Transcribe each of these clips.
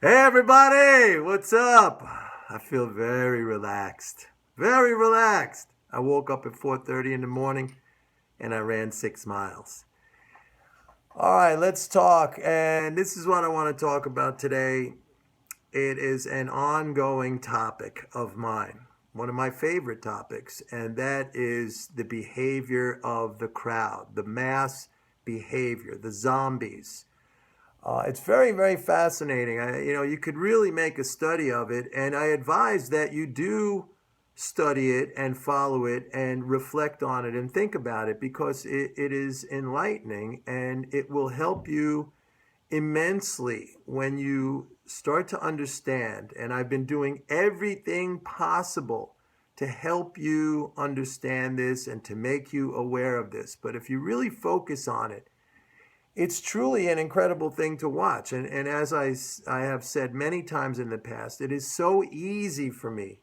Hey everybody, what's up? I feel very relaxed. Very relaxed. I woke up at 4:30 in the morning and I ran 6 miles. All right, let's talk. And this is what I want to talk about today. It is an ongoing topic of mine. One of my favorite topics, and that is the behavior of the crowd, the mass behavior, the zombies. It's very, very fascinating. You could really make a study of it, and I advise that you do study it and follow it and reflect on it and think about it because it is enlightening and it will help you immensely when you start to understand. And I've been doing everything possible to help you understand this and to make you aware of this. But if you really focus on it, it's truly an incredible thing to watch. And as I have said many times in the past, it is so easy for me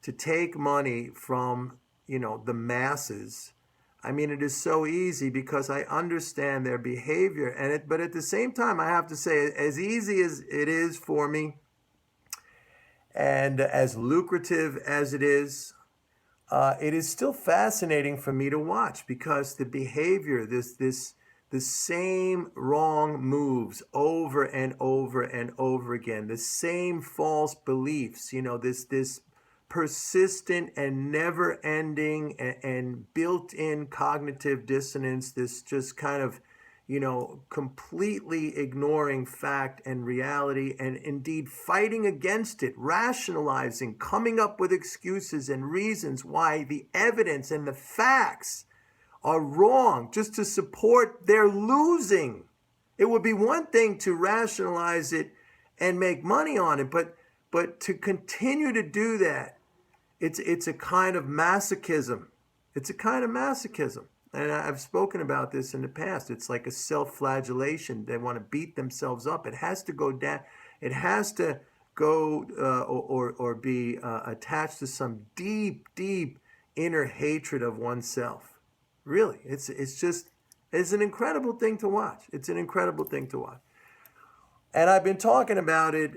to take money from, the masses. I mean, it is so easy because I understand their behavior. But at the same time, I have to say, as easy as it is for me and as lucrative as it is still fascinating for me to watch because the behavior, the same wrong moves over and over and over again, the same false beliefs, this persistent and never-ending and built-in cognitive dissonance, this just kind of, completely ignoring fact and reality and indeed fighting against it, rationalizing, coming up with excuses and reasons why the evidence and the facts are wrong just to support their losing. It would be one thing to rationalize it and make money on it, but to continue to do that, it's a kind of masochism. It's a kind of masochism. And I've spoken about this in the past. It's like a self-flagellation. They want to beat themselves up. It has to go down. It has to go or be attached to some deep, deep inner hatred of oneself. Really, it's an incredible thing to watch. It's an incredible thing to watch. And I've been talking about it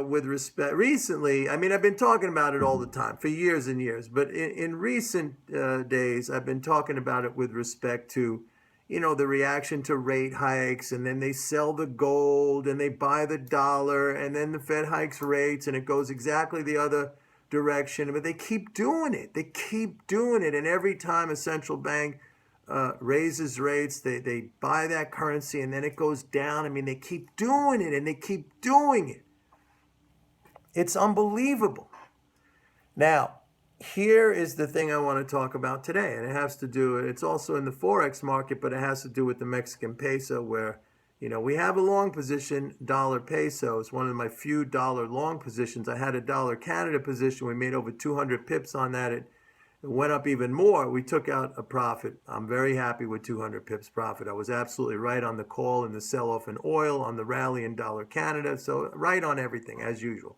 with respect recently. I mean, I've been talking about it all the time for years and years. But in recent days, I've been talking about it with respect to, the reaction to rate hikes. And then they sell the gold and they buy the dollar. And then the Fed hikes rates and it goes exactly the other direction. But they keep doing it. They keep doing it. And every time a central bank raises rates, they buy that currency and then it goes down. I mean, they keep doing it and they keep doing it. It's unbelievable. Now, here is the thing I want to talk about today, and it has to do, it's also in the Forex market, but it has to do with the Mexican peso where, we have a long position, dollar peso. It's one of my few dollar long positions. I had a dollar Canada position. We made over 200 pips on that. It went up even more. We took out a profit. I'm very happy with 200 pips profit. I was absolutely right on the call in the sell-off in oil, on the rally in dollar Canada. So right on everything as usual.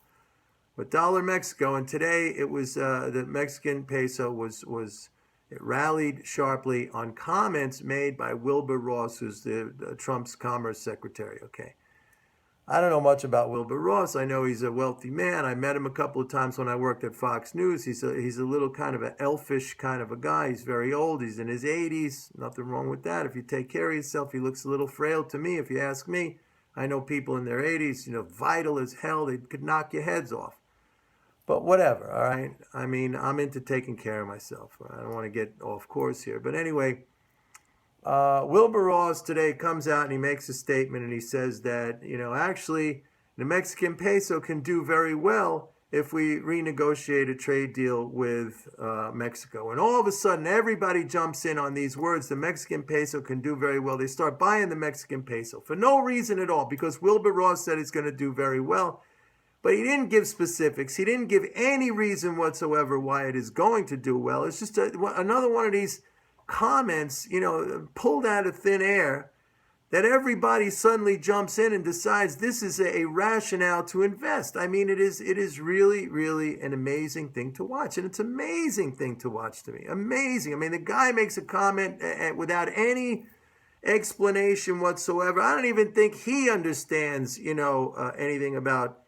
But dollar Mexico, and today it was the Mexican peso it rallied sharply on comments made by Wilbur Ross, who's the Trump's Commerce Secretary. Okay. I don't know much about Wilbur Ross. I know he's a wealthy man. I met him a couple of times when I worked at Fox News. He's a little kind of an elfish kind of a guy. He's very old. He's in his 80s. Nothing wrong with that. If you take care of yourself, he looks a little frail to me, if you ask me. I know people in their 80s, vital as hell. They could knock your heads off. But whatever, all right? I mean, I'm into taking care of myself. I don't want to get off course here. But anyway, Wilbur Ross today comes out and he makes a statement and he says that, actually the Mexican peso can do very well if we renegotiate a trade deal with Mexico. And all of a sudden, everybody jumps in on these words. The Mexican peso can do very well. They start buying the Mexican peso for no reason at all because Wilbur Ross said it's going to do very well. But he didn't give specifics. He didn't give any reason whatsoever why it is going to do well. It's just another one of these comments, pulled out of thin air that everybody suddenly jumps in and decides this is a rationale to invest. I mean, it is really, really an amazing thing to watch. And it's an amazing thing to watch to me. Amazing. I mean, the guy makes a comment without any explanation whatsoever. I don't even think he understands, anything about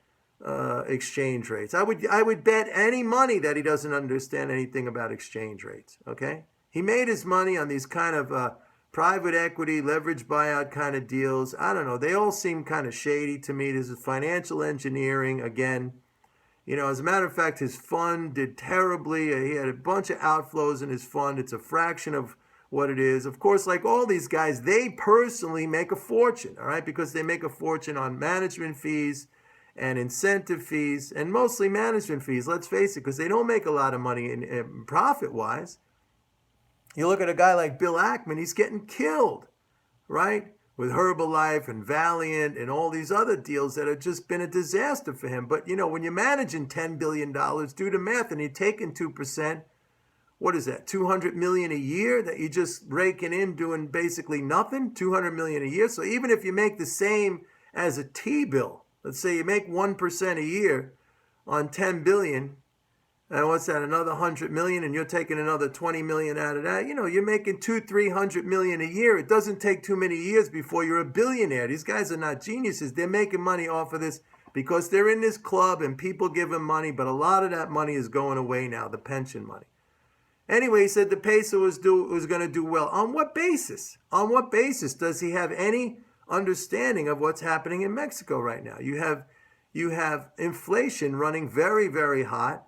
exchange rates. I would bet any money that he doesn't understand anything about exchange rates. Okay, he made his money on these kind of private equity, leverage buyout kind of deals. I don't know. They all seem kind of shady to me. This is financial engineering again. You know, as a matter of fact, his fund did terribly. He had a bunch of outflows in his fund. It's a fraction of what it is. Of course, like all these guys, they personally make a fortune, all right, because they make a fortune on management fees and incentive fees, and mostly management fees, let's face it, because they don't make a lot of money in profit-wise. You look at a guy like Bill Ackman, he's getting killed, right? With Herbalife and Valiant and all these other deals that have just been a disaster for him. But, you know, when you're managing $10 billion, do the math, and you're taking 2%, what is that, $200 million a year that you're just raking in doing basically nothing? $200 million a year. So even if you make the same as a T-bill, let's say you make 1% a year on 10 billion, and what's that, another 100 million, and you're taking another 20 million out of that, you know, you're making 200-300 million a year. It doesn't take too many years before you're a billionaire. These guys are not geniuses. They're making money off of this because they're in this club and people give them money, but a lot of that money is going away now, the pension money. Anyway, he said the peso was going to do well. On what basis? On what basis does he have any understanding of what's happening in Mexico right now? You have inflation running very, very hot.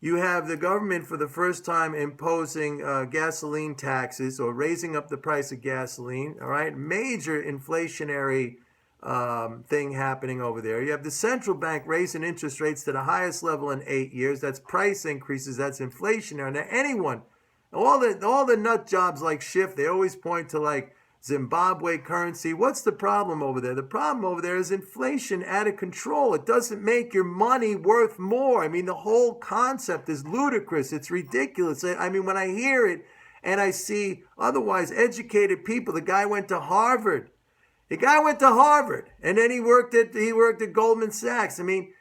You have the government for the first time imposing gasoline taxes or raising up the price of gasoline. All right, major inflationary thing happening over there. You have the central bank raising interest rates to the highest level in 8 years. That's price increases. That's inflationary. Now, anyone, all the nut jobs like Schiff, they always point to like Zimbabwe currency. What's the problem over there? The problem over there is inflation out of control. It doesn't make your money worth more. I mean, the whole concept is ludicrous. It's ridiculous. I mean, when I hear it and I see otherwise educated people, the guy went to Harvard. The guy went to Harvard, and then he worked at Goldman Sachs. I mean,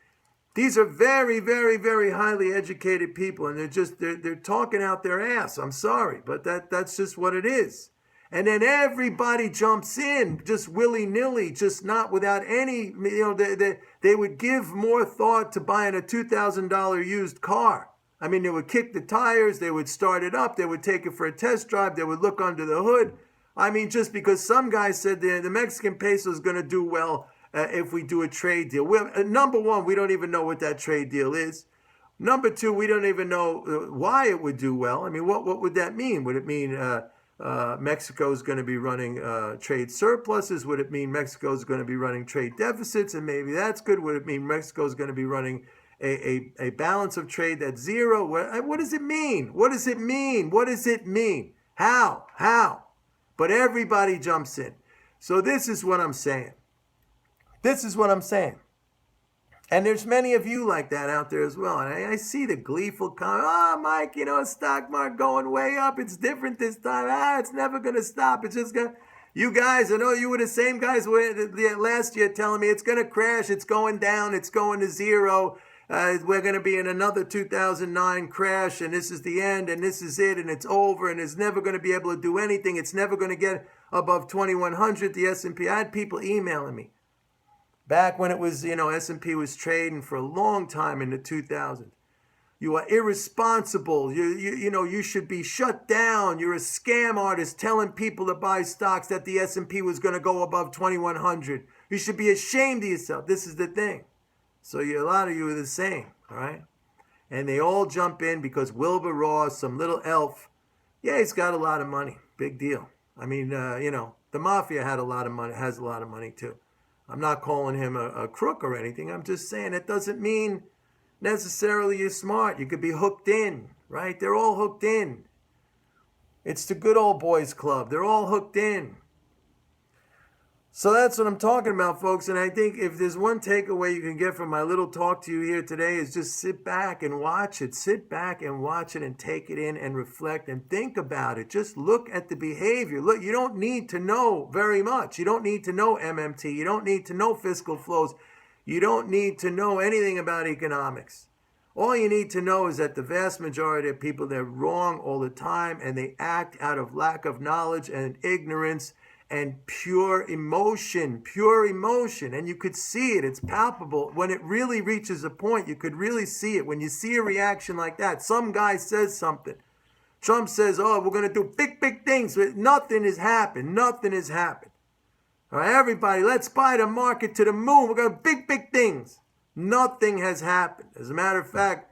these are very, very, very highly educated people, and they're talking out their ass. I'm sorry, but that's just what it is. And then everybody jumps in just willy-nilly, just not without any, you know, they would give more thought to buying a $2,000 used car. I mean, they would kick the tires, they would start it up, they would take it for a test drive, they would look under the hood. I mean, just because some guy said the Mexican peso is going to do well if we do a trade deal. Number one, we don't even know what that trade deal is. Number two, we don't even know why it would do well. I mean, what would that mean? Would it mean Mexico is going to be running trade surpluses? Would it mean Mexico is going to be running trade deficits? And maybe that's good. Would it mean Mexico is going to be running a balance of trade that's zero? What does it mean? What does it mean? What does it mean? How? But everybody jumps in. So this is what I'm saying. This is what I'm saying. And there's many of you like that out there as well. And I see the gleeful comment, oh, Mike, you know, stock market going way up. It's different this time. It's never going to stop. It's just going to... You guys, I know you were the same guys last year telling me it's going to crash. It's going down. It's going to zero. We're going to be in another 2009 crash, and this is the end, and this is it, and it's over, and it's never going to be able to do anything. It's never going to get above 2100, the S&P. I had people emailing me back when it was, you know, S&P was trading for a long time in the 2000s. You are irresponsible. You know, you should be shut down. You're a scam artist telling people to buy stocks that the S&P was going to go above 2100. You should be ashamed of yourself. This is the thing. So a lot of you are the same, all right? And they all jump in because Wilbur Ross, some little elf, yeah, he's got a lot of money. Big deal. I mean, you know, the mafia had a lot of money, has a lot of money too. I'm not calling him a crook or anything. I'm just saying it doesn't mean necessarily you're smart. You could be hooked in, right? They're all hooked in. It's the good old boys club. They're all hooked in. So that's what I'm talking about, folks. And I think if there's one takeaway you can get from my little talk to you here today is just sit back and watch it. Sit back and watch it and take it in and reflect and think about it. Just look at the behavior. Look, you don't need to know very much. You don't need to know MMT. You don't need to know fiscal flows. You don't need to know anything about economics. All you need to know is that the vast majority of people, they're wrong all the time and they act out of lack of knowledge and ignorance. and pure emotion. And you could see it. It's palpable. When it really reaches a point, you could really see it. When you see a reaction like that, some guy says something. Trump says, oh, we're going to do big things. But nothing has happened. Nothing has happened. All right, everybody, let's buy the market to the moon. We're going to do big things. Nothing has happened. As a matter of fact,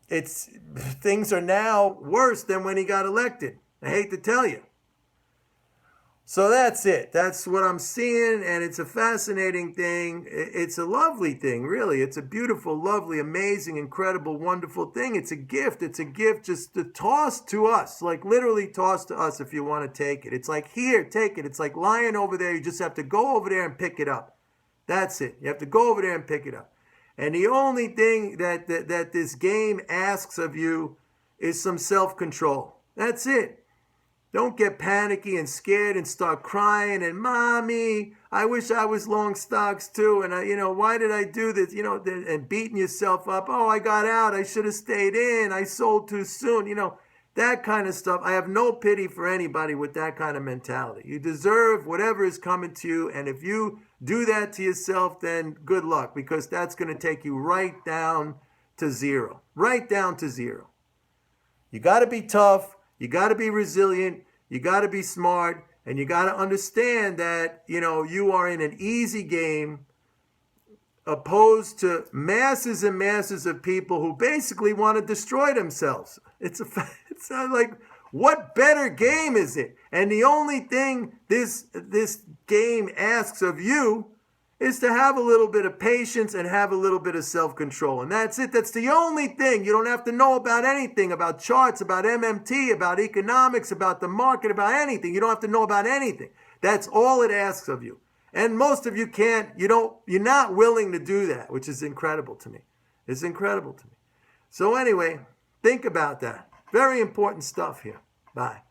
things are now worse than when he got elected. I hate to tell you. So that's it. That's what I'm seeing, and it's a fascinating thing. It's a lovely thing, really. It's a beautiful, lovely, amazing, incredible, wonderful thing. It's a gift. It's a gift just to toss to us, like literally toss to us if you want to take it. It's like, here, take it. It's like lying over there. You just have to go over there and pick it up. That's it. You have to go over there and pick it up. And the only thing that this game asks of you is some self-control. That's it. Don't get panicky and scared and start crying and, mommy, I wish I was long stocks too. And why did I do this? And beating yourself up. Oh, I got out. I should have stayed in. I sold too soon. That kind of stuff. I have no pity for anybody with that kind of mentality. You deserve whatever is coming to you. And if you do that to yourself, then good luck, because that's going to take you right down to zero. Right down to zero. You got to be tough. You got to be resilient. You got to be smart. And you got to understand that, you are in an easy game opposed to masses and masses of people who basically want to destroy themselves. It's like, what better game is it? And the only thing this game asks of you is to have a little bit of patience and have a little bit of self-control. And that's it. That's the only thing. You don't have to know about anything, about charts, about MMT, about economics, about the market, about anything. You don't have to know about anything. That's all it asks of you. And most of you can't, you're not willing to do that, which is incredible to me. It's incredible to me. So anyway, think about that. Very important stuff here. Bye.